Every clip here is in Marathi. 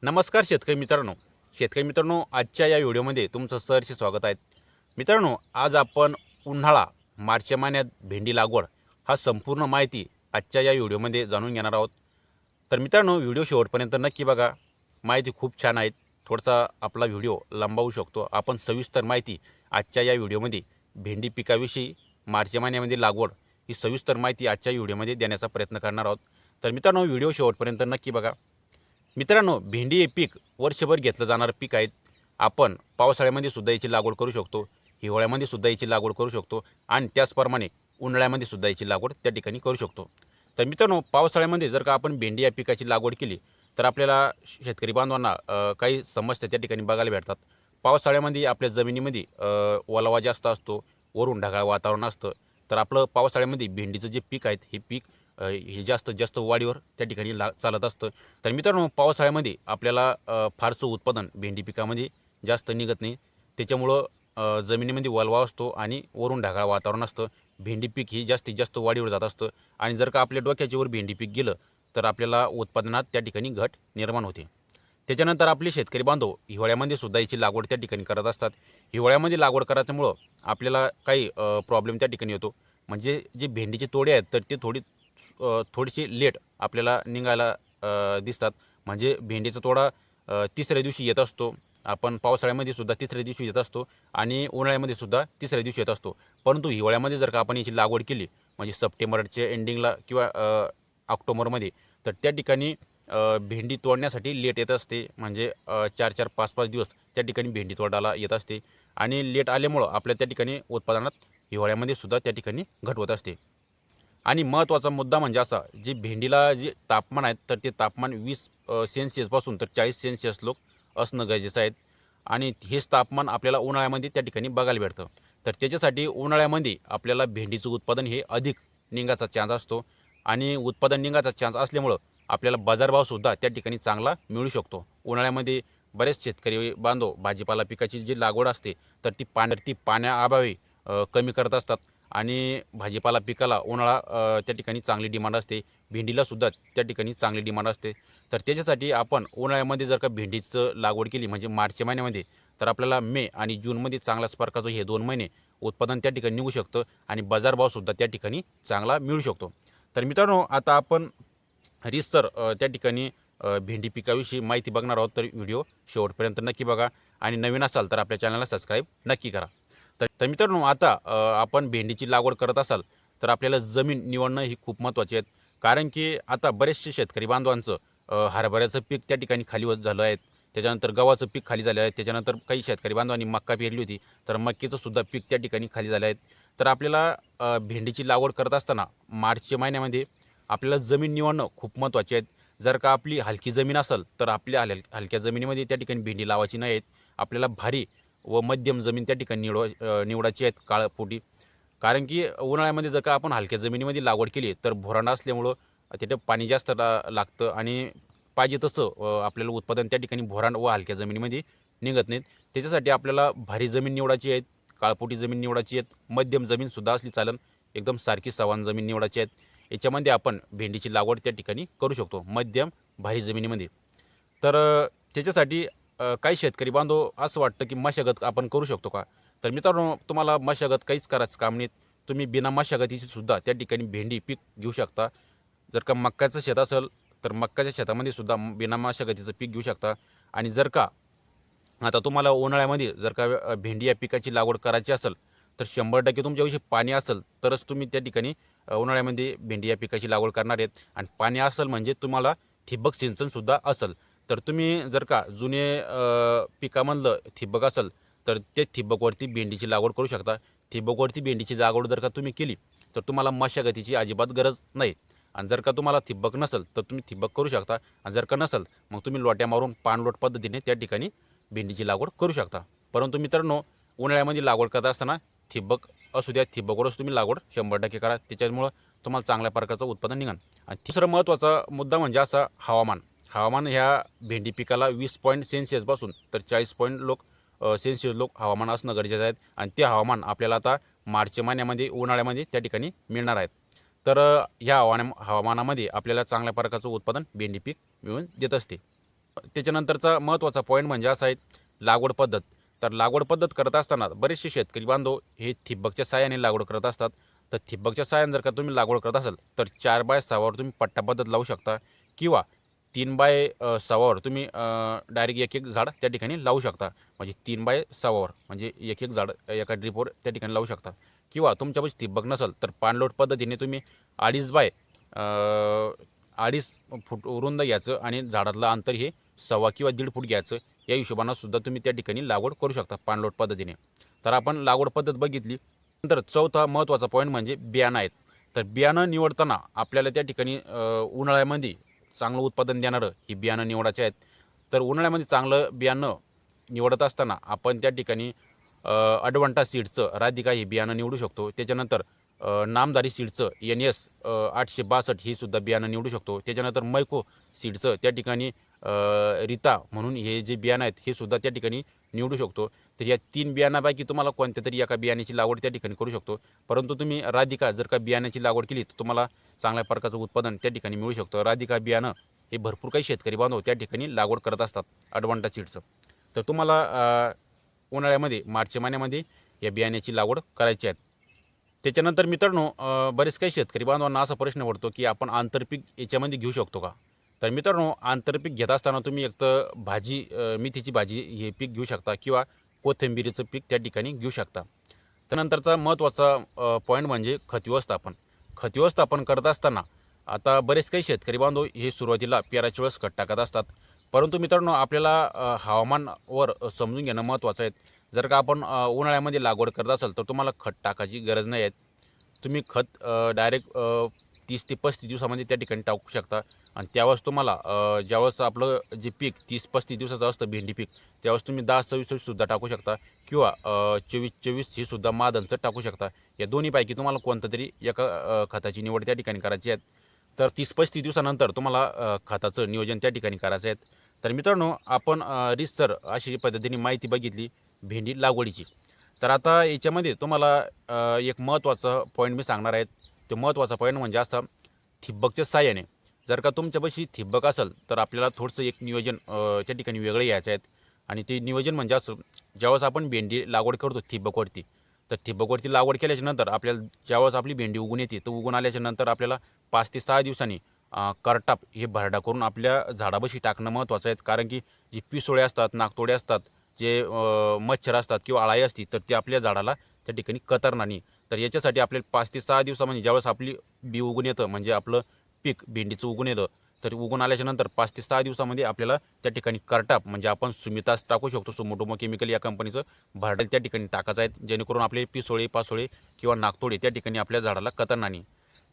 नमस्कार शेतकरी मित्रांनो, आजच्या या व्हिडिओमध्ये तुमचं सहर्ष स्वागत आहे. मित्रांनो, आज आपण उन्हाळा मार्च महिन्यात भेंडी लागवड हा संपूर्ण माहिती आजच्या या व्हिडिओमध्ये जाणून घेणार आहोत. तर मित्रांनो, व्हिडिओ शेवटपर्यंत नक्की बघा. माहिती खूप छान आहे. थोडासा आपला व्हिडिओ लांबवू शकतो. आपण सविस्तर माहिती आजच्या या व्हिडिओमध्ये भेंडी पिकाविषयी मार्च महिन्यामध्ये लागवड ही सविस्तर माहिती आजच्या व्हिडिओमध्ये देण्याचा प्रयत्न करणार आहोत. तर मित्रांनो, व्हिडिओ शेवटपर्यंत नक्की बघा. मित्रांनो, भेंडी हे पीक वर्षभर घेतलं जाणारं पीक आहे. आपण पावसाळ्यामध्ये सुद्धा याची लागवड करू शकतो, हिवाळ्यामध्ये सुद्धा याची लागवड करू शकतो आणि त्याचप्रमाणे उन्हाळ्यामध्ये सुद्धा याची लागवड त्या ठिकाणी करू शकतो. तर मित्रांनो, पावसाळ्यामध्ये जर का आपण भेंडी या पिकाची लागवड केली तर आपल्याला शेतकरी बांधवांना काही समस्या त्या ठिकाणी बघायला भेटतात. पावसाळ्यामध्ये आपल्या जमिनीमध्ये ओलावा जास्त असतो, वरून ढगाळ वातावरण असतं. तर आपलं पावसाळ्यामध्ये भेंडीचं जे पीक आहे हे पीक हे जास्तीत जास्त वाढीवर त्या ठिकाणी चालत असतं. तर मित्रांनो, पावसाळ्यामध्ये आपल्याला फारसं उत्पादन भेंडी पिकामध्ये जास्त निघत नाही. त्याच्यामुळं जमिनीमध्ये ओलावा असतो आणि वरून ढगाळ वातावरण असतं. भेंडी पीक ही जास्तीत जास्त वाढीवर जात असतं आणि जर का आपल्या डोक्याच्या वर भेंडी पीक गेलं तर आपल्याला उत्पादनात त्या ठिकाणी घट निर्माण होते. त्याच्यानंतर आपले शेतकरी बांधव हिवाळ्यामध्ये सुद्धा याची लागवड त्या ठिकाणी करत असतात. हिवाळ्यामध्ये लागवड करायच्यामुळं आपल्याला काही प्रॉब्लेम त्या ठिकाणी येतो. म्हणजे जे भेंडीचे तोडे आहेत तर ते थोडीशी लेट आपल्याला निघायला दिसतात. म्हणजे भेंडीचा तोडा तिसऱ्या दिवशी येत असतो. आपण पावसाळ्यामध्ये सुद्धा तिसऱ्या दिवशी येत असतो आणि उन्हाळ्यामध्ये सुद्धा तिसऱ्या दिवशी येत असतो. परंतु हिवाळ्यामध्ये जर का आपण याची लागवड केली म्हणजे सप्टेंबरच्या एंडिंगला किंवा ऑक्टोबरमध्ये तर त्या ठिकाणी भेंडी तोडण्यासाठी लेट येत असते. म्हणजे 4-4, 5-5 दिवस त्या ठिकाणी भेंडी तोडायला येत असते आणि लेट आल्यामुळं आपल्या त्या ठिकाणी उत्पादनात हिवाळ्यामध्ये सुद्धा त्या ठिकाणी घट होत असते. आणि महत्त्वाचा मुद्दा म्हणजे असा, जे भेंडीला जे तापमान आहे तर ते तापमान 20 सेल्सिअसपासून तर 40 सेल्सिअस लोक असणं गरजेचं आहे. आणि हेच तापमान आपल्याला उन्हाळ्यामध्ये त्या ठिकाणी बघायला भेटतं. तर त्याच्यासाठी उन्हाळ्यामध्ये आपल्याला भेंडीचं उत्पादन हे अधिक निघायचा चान्स असतो आणि उत्पादन निघायचा चान्स असल्यामुळं आपल्याला बाजारभावसुद्धा त्या ठिकाणी चांगला मिळू शकतो. उन्हाळ्यामध्ये बरेच शेतकरी बांधव भाजीपाला पिकाची जी लागवड असते तर ती पाण्याअभावी कमी करत असतात आणि भाजीपाला पिकाला उन्हाळा त्या ठिकाणी चांगली डिमांड असते. भेंडीलासुद्धा त्या ठिकाणी चांगली डिमांड असते. तर त्याच्यासाठी आपण उन्हाळ्यामध्ये जर का भेंडीचं लागवड केली म्हणजे मार्च महिन्यामध्ये तर आपल्याला मे आणि जूनमध्ये चांगल्याच प्रकारचं हे 2 महिने उत्पादन त्या ठिकाणी निघू शकतं आणि बाजारभावसुद्धा त्या ठिकाणी चांगला मिळू शकतो. तर मित्रांनो, आता आपण रीतसर त्या ठिकाणी भेंडी पिकाविषयी माहिती बघणार आहोत. तर व्हिडिओ शेवटपर्यंत नक्की बघा आणि नवीन असाल तर आपल्या चॅनलला सबस्क्राईब नक्की करा. तर मित्रांनो, आता आपण भेंडीची लागवड करत असाल तर आपल्याला जमीन निवडणं ही खूप महत्त्वाची आहे. कारण की आता बरेचसे शेतकरी बांधवांचं हरभऱ्याचं पीक त्या ठिकाणी खाली होत झालं आहे. त्याच्यानंतर गव्हाचं पीक खाली झालं आहे. त्याच्यानंतर काही शेतकरी बांधवांनी मक्का पेरली होती तर मक्केचं सुद्धा पीक त्या ठिकाणी खाली झालं आहे. तर आपल्याला भेंडीची लागवड करत असताना मार्च महिन्यामध्ये आपल्याला जमीन निवडणं खूप महत्त्वाची आहे. जर का आपली हलकी जमीन असेल तर आपल्या हलक्या जमिनीमध्ये त्या ठिकाणी भेंडी लावायची नाही आहेत. आपल्याला भारी व मध्यम जमीन त्या ठिकाणी निवडायची आहेत काळपोटी. कारण की उन्हाळ्यामध्ये जर का आपण हलक्या जमिनीमध्ये लागवड केली तर भोरांडा असल्यामुळं तिथे पाणी जास्त लागतं आणि पाहिजे तसं आपल्याला उत्पादन त्या ठिकाणी भोरांड व हलक्या जमिनीमध्ये निघत नाहीत. त्याच्यासाठी आपल्याला भारी जमीन निवडायची आहेत, काळपोटी जमीन निवडायची आहेत, मध्यम जमीनसुद्धा असली चालेल, एकदम सारखी सवान जमीन निवडायची आहेत. याच्यामध्ये आपण भेंडीची लागवड त्या ठिकाणी करू शकतो मध्यम भारी जमिनीमध्ये. तर त्याच्यासाठी काही शेतकरी बांधव असं वाटतं की मशागत आपण करू शकतो का? तर मित्रांनो, तुम्हाला मशागत काहीच करायचं काम नाही. तुम्ही बिना मशागतीची सुद्धा त्या ठिकाणी भेंडी पीक घेऊ शकता. जर का मक्याचं शेत असेल तर मक्याच्या शेतामध्ये सुद्धा बिना मशागतीचं पीक घेऊ शकता. आणि जर का आता तुम्हाला उन्हाळ्यामध्ये जर का भेंडी या पिकाची लागवड करायची असेल तर 100% तुमच्याविषयी पाणी असेल तरच तुम्ही त्या ठिकाणी उन्हाळ्यामध्ये भेंडी या पिकाची लागवड करणार आहेत. आणि पाणी असेल म्हणजे तुम्हाला ठिबक सिंचनसुद्धा असेल तर तुम्ही जर का जुने पिकामधलं ठिबक असेल तर ते ठिबकवरती भेंडीची लागवड करू शकता. ठिबकवरती भेंडीची लागवड जर का तुम्ही केली तर तुम्हाला मशागतीची अजिबात गरज नाही. आणि जर का तुम्हाला ठिबक नसेल तर तुम्ही ठिबक करू शकता. आणि जर का नसेल मग तुम्ही लोट्या मारून पाणलोट पद्धतीने त्या ठिकाणी भेंडीची लागवड करू शकता. परंतु मित्रांनो, उन्हाळ्यामध्ये लागवड करत असताना ठिबक असू द्या, ठिबकवरच तुम्ही लागवड 100% करा. त्याच्यामुळं तुम्हाला चांगल्या प्रकारचं उत्पादन निघेल. आणि तिसरा महत्त्वाचा मुद्दा म्हणजे असा हवामान. हवामान ह्या भेंडी पिकाला 20 सेल्सिअसपासून तर 40 सेल्सिअस हवामान असणं गरजेचं आहे. आणि ते हवामान आपल्याला आता मार्च महिन्यामध्ये उन्हाळ्यामध्ये त्या ठिकाणी मिळणार आहेत. तर ह्या हवामानामध्ये आपल्याला चांगल्या प्रकारचं उत्पादन भेंडी पीक मिळून देत असते. त्याच्यानंतरचा महत्त्वाचा पॉईंट म्हणजे असा आहे लागवड पद्धत. तर लागवड पद्धत करत असताना बरेचसे शेतकरी बांधव हे ठिबकच्या साहाय्याने लागवड करत असतात. तर ठिबकच्या साहाय्याने जर का तुम्ही लागवड करत असाल तर 4/6 तुम्ही पट्टा पद्धत लावू शकता किंवा 3/6 तुम्ही डायरेक्ट एक एक झाड त्या ठिकाणी लावू शकता. म्हणजे 3/6 म्हणजे एक एक झाड एका ड्रिपवर त्या ठिकाणी लावू शकता. किंवा तुमच्यापाशी ठिबक नसेल तर पाणलोट पद्धतीने तुम्ही 2.5 फूट रुंद घ्यायचं आणि झाडातलं अंतर हे 1.25 किंवा 1.5 फूट घ्यायचं. या हिशोबानं सुद्धा तुम्ही त्या ठिकाणी लागवड करू शकता पाणलोट पद्धतीने. तर आपण लागवड पद्धत बघितली. नंतर चौथा महत्त्वाचा पॉईंट म्हणजे बियाणं आहेत. तर बियाणं निवडताना आपल्याला त्या ठिकाणी उन्हाळ्यामध्ये चांगलं उत्पादन देणारं ही बियाणं निवडायचे आहेत. तर उन्हाळ्यामध्ये चांगलं बियाणं निवडत असताना आपण त्या ठिकाणी अडवंटा सीड्सचं राधिका हे बियाणं निवडू शकतो. त्याच्यानंतर नामधारी सीडचं NS 862 ही सुद्धा बियाणं निवडू शकतो. त्याच्यानंतर मैको सीडचं त्या ठिकाणी रीता म्हणून हे जे बियाणं आहेत हे सुद्धा त्या ठिकाणी निवडू शकतो. तर या 3 बियाणापैकी तुम्हाला कोणत्या तरी एका बियाण्याची लागवड त्या ठिकाणी करू शकतो. परंतु तुम्ही राधिका जर का बियाण्याची लागवड केली तर तुम्हाला चांगल्या प्रकारचं उत्पादन त्या ठिकाणी मिळू शकतं. राधिका बियाणं हे भरपूर काही शेतकरी बांधव त्या ठिकाणी लागवड करत असतात अडवांटा सीडचं. तर तुम्हाला उन्हाळ्यामध्ये मार्च महिन्यामध्ये या बियाण्याची लागवड करायची आहे. त्याच्यानंतर मित्रांनो बरेच काही शेतकरी बांधवांना असा प्रश्न पडतो की आपण आंतरपीक याच्यामध्ये घेऊ शकतो का? तर मित्रांनो आंतरपीक घेत असताना तुम्ही एक तर मेथीची भाजी हे पीक घेऊ शकता किंवा कोथिंबिरीचं पीक त्या ठिकाणी घेऊ शकता. त्यानंतरचा महत्त्वाचा पॉईंट म्हणजे खत व्यवस्थापन. खत व्यवस्थापन करत असताना आता बरेच काही शेतकरी बांधव हे सुरुवातीला पेराच्या वेळेस खत टाकत असतात. परंतु मित्रांनो आपल्याला हवामानावर समजून घेणं महत्त्वाचं आहे. जर का आपण उन्हाळ्यामध्ये लागवड करत असाल तर तुम्हाला खत टाकायची गरज नाही आहे. तुम्ही खत डायरेक्ट 30 ते 35 दिवसामध्ये त्या ठिकाणी टाकू शकता आणि त्यावेळेस तुम्हाला ज्यावेळेस आपलं जे पीक 30-35 दिवसाचं असतं भेंडी पीक त्यावेळेस तुम्ही 10-26 सुद्धा टाकू शकता किंवा 24-24 ही सुद्धा मादनचं टाकू शकता. या दोन्हीपैकी तुम्हाला कोणतं तरी एका खताची निवड त्या ठिकाणी करायची आहे. तर 30-35 दिवसानंतर तुम्हाला खताचं नियोजन त्या ठिकाणी करायचं आहे. तर मित्रांनो आपण रीतसर अशी पद्धतीने माहिती बघितली भेंडी लागवडीची. तर आता याच्यामध्ये तुम्हाला एक महत्त्वाचा पॉईंट मी सांगणार आहे. तो महत्त्वाचा पॉईंट म्हणजे असा ठिबकच्या साहाय्याने जर का तुमच्यापाशी ठिबक असेल तर आपल्याला थोडंसं एक नियोजन त्या ठिकाणी वेगळे घ्यायचं आहे. आणि ते नियोजन म्हणजे असं ज्यावेळेस आपण भेंडी लागवड करतो ठिबकवरती तर ठिबकवरती लागवड केल्याच्या नंतर आपल्याला ज्यावेळेस आपली भेंडी उगून येते तर उगून आल्याच्या नंतर आपल्याला 5 ते 6 दिवसांनी करटाप हे भरडा करून आपल्या झाडापाशी टाकणं महत्त्वाचं आहे. कारण की जी पिसोळे असतात नाकतोडे असतात जे मच्छर असतात किंवा अळाई असती तर ते आपल्या झाडाला त्या ठिकाणी कतरणार नाही. तर याच्यासाठी आपल्याला 5 ते 6 दिवसामध्ये ज्यावेळेस आपली बी उगून येतं म्हणजे आपलं पीक भेंडीचं उगून येतं तर उगून आल्याच्या नंतर 5 ते 6 दिवसामध्ये आपल्याला त्या ठिकाणी करटाप म्हणजे आपण सुमितास टाकू शकतो. सुमोटोमो केमिकल या कंपनीचं भरडा त्या ठिकाणी टाकायचं आहे जेणेकरून आपले पिसोळे पासोळे किंवा नाकतोडे त्या ठिकाणी आपल्या झाडाला कतरणार नाही.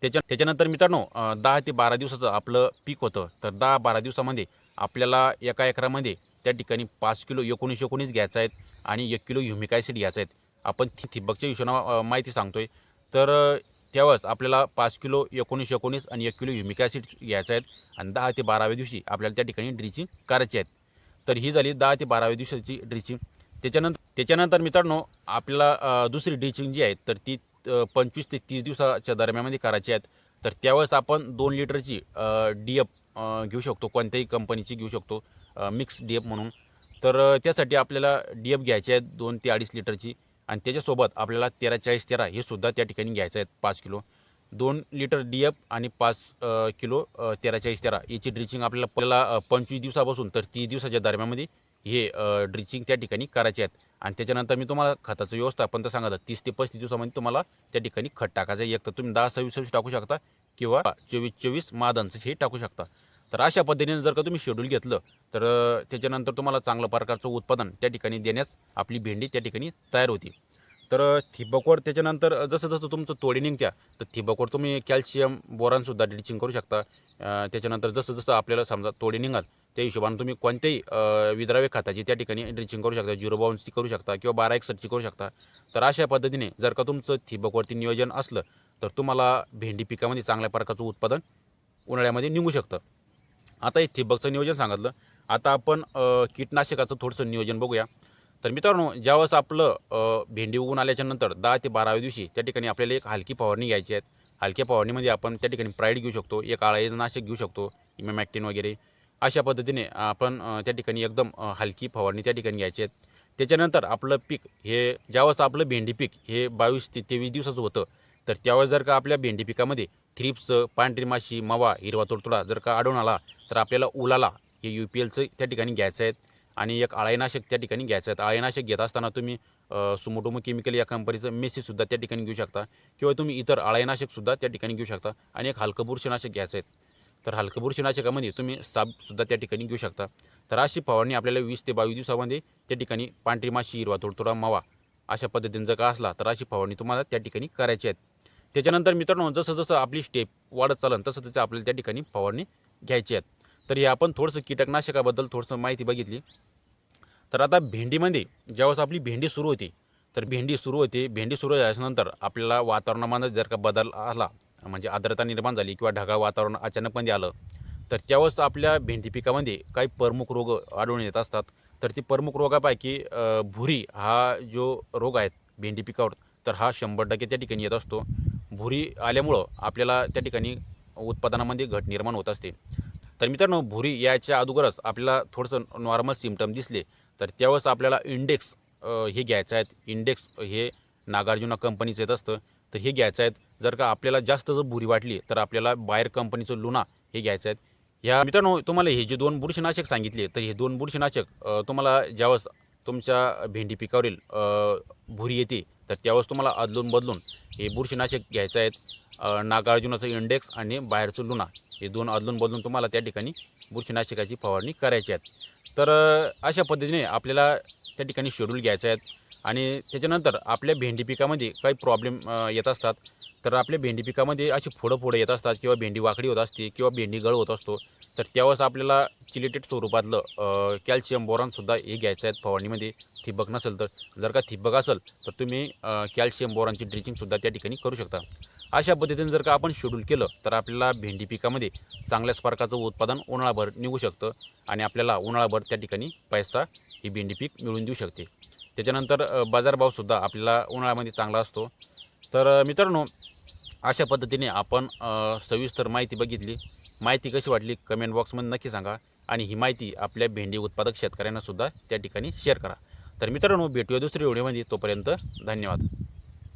त्याच्यानंतर मित्रांनो 10 ते 12 दिवसाचं आपलं पीक होतं. तर 10-12 दिवसामध्ये आपल्याला एका एकरामध्ये त्या ठिकाणी 5 किलो 19-19 घ्यायचं आहे आणि 1 किलो ह्युमिक ॲसिड घ्यायचं आहे. आपण ठिबकच्या हिशोबानं माहिती सांगतोय. तर त्यावेळेस आपल्याला 5 किलो 19-19 आणि 1 किलो ह्युमिक ॲसिड घ्यायचं आहे आणि 10 ते 12व्या दिवशी आपल्याला त्या ठिकाणी ड्रिचिंग करायची आहे. तर ही झाली 10 ते 12व्या दिवसाची ड्रिचिंग. त्याच्यानंतर मित्रांनो आपल्याला दुसरी ड्रिचिंग जी आहे तर ती 25 ते 30 दिवसाच्या दरम्यानमध्ये करायची आहेत. तर त्यावेळेस आपण 2 लिटरची DF घेऊ शकतो. कोणत्याही कंपनीची घेऊ शकतो मिक्स DF म्हणून. तर त्यासाठी आपल्याला DF घ्यायची आहे 2 ते 2.5 लिटरची आणि त्याच्यासोबत आपल्याला 13-40-13 हे सुद्धा त्या ठिकाणी घ्यायचं आहे 5 किलो. 2 लिटर DF आणि 5 किलो 13-40-13 याची ड्रिचिंग आपल्याला 25 दिवसापासून तर 30 दिवसाच्या दरम्यानमध्ये हे ड्रिचिंग त्या ठिकाणी करायचे आहेत. आणि त्याच्यानंतर मी तुम्हाला खताचं व्यवस्थापन तर सांगितलं 30 ते 35 दिवसामध्ये तुम्हाला त्या ठिकाणी खत टाकायचं आहे. एक तर तुम्ही 10-26 टाकू शकता किंवा 24-24 मादांचं हे टाकू शकता. तर अशा पद्धतीने जर का तुम्ही शेड्यूल घेतलं तर त्याच्यानंतर तुम्हाला चांगलं प्रकारचं उत्पादन त्या ठिकाणी देण्यास आपली भेंडी त्या ठिकाणी तयार होती. तर ठिबकवर त्याच्यानंतर जसं तुमचं तोडी निघत्या तर ठिबकवर तुम्ही कॅल्शियम बोरानसुद्धा ड्रिचिंग करू शकता. त्याच्यानंतर जसं आपल्याला समजा तोडी निघाल त्या हिशोबाने तुम्ही कोणत्याही विद्राव्य खताची त्या ठिकाणी ड्रिचिंग करू शकता. 052ची करू शकता किंवा 1261ची करू शकता. तर अशा पद्धतीने जर का तुमचं ठिबकवरती नियोजन असलं तर तुम्हाला भेंडी पिकामध्ये चांगल्या प्रकारचं उत्पादन उन्हाळ्यामध्ये निघू शकतं. आता हे ठिबकचं नियोजन सांगितलं. आता आपण कीटकनाशकाचं थोडंसं नियोजन बघूया. तर मित्रांनो ज्यावेळेस आपलं भेंडी उगवून आल्याच्यानंतर 10 ते 12व्या दिवशी त्या ठिकाणी आपल्याला एक हलकी फवारणी घ्यायची आहे. हलक्या फवारणीमध्ये आपण त्या ठिकाणी प्राईड घेऊ शकतो, एक अळाईनाशक घेऊ शकतो, इमॅमॅक्टिन वगैरे अशा पद्धतीने आपण त्या ठिकाणी एकदम हलकी फवारणी त्या ठिकाणी घ्यायची आहे. त्याच्यानंतर आपलं पीक हे ज्यावेळेस आपलं भेंडी पीक हे 22 ते 23 दिवसाचं होतं, तर त्यावेळेस जर का आपल्या भेंडी पिकामध्ये थ्रिप्स, पांढरी माशी, मावा, हिरवा तुडतुडा जर का आढळून आला, तर आपल्याला उलाला हे UPLचं त्या ठिकाणी घ्यायचं आहे आणि एक अळीनाशक त्या ठिकाणी घ्यायचं आहे. अळीनाशक घेत असताना तुम्ही सुमोटोमो केमिकल या कंपनीचं मेसीसुद्धा त्या ठिकाणी घेऊ शकता किंवा तुम्ही इतर अळीनाशकसुद्धा त्या ठिकाणी घेऊ शकता आणि एक हलकं बुरशीनाशक घ्यायचं आहे. तर हलकं बुरशीनाशकामध्ये तुम्ही सापसुद्धा त्या ठिकाणी घेऊ शकता. तर अशी फवारणी आपल्याला 20 ते 22 दिवसामध्ये त्या ठिकाणी पांढरी माशी, हिरवा तुडतुडा, मावा अशा पद्धतीने जर का असला, तर अशी फवारणी तुम्हाला त्या ठिकाणी करायची आहे. त्याच्यानंतर मित्रांनो, जसं आपली स्टेप वाढत चालेल तसं आपल्याला त्या ठिकाणी फवारणी घ्यायची आहे. तर हे आपण थोडंसं कीटकनाशकाबद्दल थोडंसं माहिती बघितली. तर आता भेंडीमध्ये ज्यावेळेस आपली भेंडी सुरू होते, तर भेंडी सुरू झाल्यानंतर आपल्याला वातावरणामध्ये जर का बदल आला, म्हणजे आर्द्रता निर्माण झाली किंवा ढगाळ वातावरण अचानकमध्ये आलं, तर त्यावेळेस आपल्या भेंडी पिकामध्ये काही प्रमुख रोग आढळून येत असतात. तर ती प्रमुख रोगापैकी भुरी हा जो रोग आहे भेंडी पिकावर, तर हा 100% त्या ठिकाणी येत असतो. भुरी आल्यामुळं आपल्याला त्या ठिकाणी उत्पादनामध्ये घट निर्माण होत असते. तर मित्रांनो, भुरी याच्या अगोदरच आपल्याला थोडंसं नॉर्मल सिम्पटम दिसले, तर त्यावेळेस आपल्याला इंडेक्स हे घ्यायचं आहे. इंडेक्स हे नागार्जुना कंपनीचं येत असतं, तर हे घ्यायचं आहे. जर का आपल्याला जास्त जर भुरी वाटली, तर आपल्याला बाहेर कंपनीचं लुना हे घ्यायचं आहे. ह्या मित्रांनो, तुम्हाला हे जे 2 बुरशीनाशक सांगितले, तर हे 2 बुरशीनाशक तुम्हाला ज्यावेळेस तुमच्या भेंडी पिकावरील भुरी येते, तर त्यावेळेस तुम्हाला अदलून-बदलून हे बुरशीनाशक घ्यायचं आहे. नागार्जुनाचं इंडेक्स आणि बाहेरचं लुना हे 2 अदलून-बदलून तुम्हाला त्या ठिकाणी बुरशीनाशकाची फवारणी करायची आहे. तर अशा पद्धतीने आपल्याला त्या ठिकाणी शेड्यूल घ्यायचे आहेत आणि त्याच्यानंतर आपल्या भेंडी पिकामध्ये काही प्रॉब्लेम येत असतात. तर आपल्या भेंडी पिकामध्ये अशी फोडं येत असतात किंवा भेंडी वाकडी होत असते किंवा भेंडी गळ होत असतो. तर त्यावेळेस आपल्याला चिलेटेड स्वरूपातलं कॅल्शियम बोरॉनसुद्धा हे घ्यायचं आहे फवारणीमध्ये. ठिबक नसेल तर, जर का ठिबक असेल तर तुम्ही कॅल्शियम बोरॉनची ड्रिचिंगसुद्धा त्या ठिकाणी करू शकता. अशा पद्धतीने जर का आपण शेड्यूल केलं, तर आपल्याला भेंडी पिकामध्ये चांगल्याच प्रकारचं उत्पादन उन्हाळाभर निघू शकतं आणि आपल्याला उन्हाळाभर त्या ठिकाणी पैसा ही भेंडी पीक मिळवून देऊ शकते. त्याच्यानंतर बाजारभावसुद्धा आपल्याला उन्हाळ्यामध्ये चांगला असतो. तर मित्रांनो, अशा पद्धतीने आपण सविस्तर माहिती बघितली. माहिती कशी वाटली कमेंट बॉक्समध्ये नक्की सांगा आणि ही माहिती आपल्या भेंडी उत्पादक शेतकऱ्यांनासुद्धा त्या ठिकाणी शेअर करा. तर मित्रांनो, भेटूया दुसऱ्या व्हिडिओमध्ये. तोपर्यंत धन्यवाद.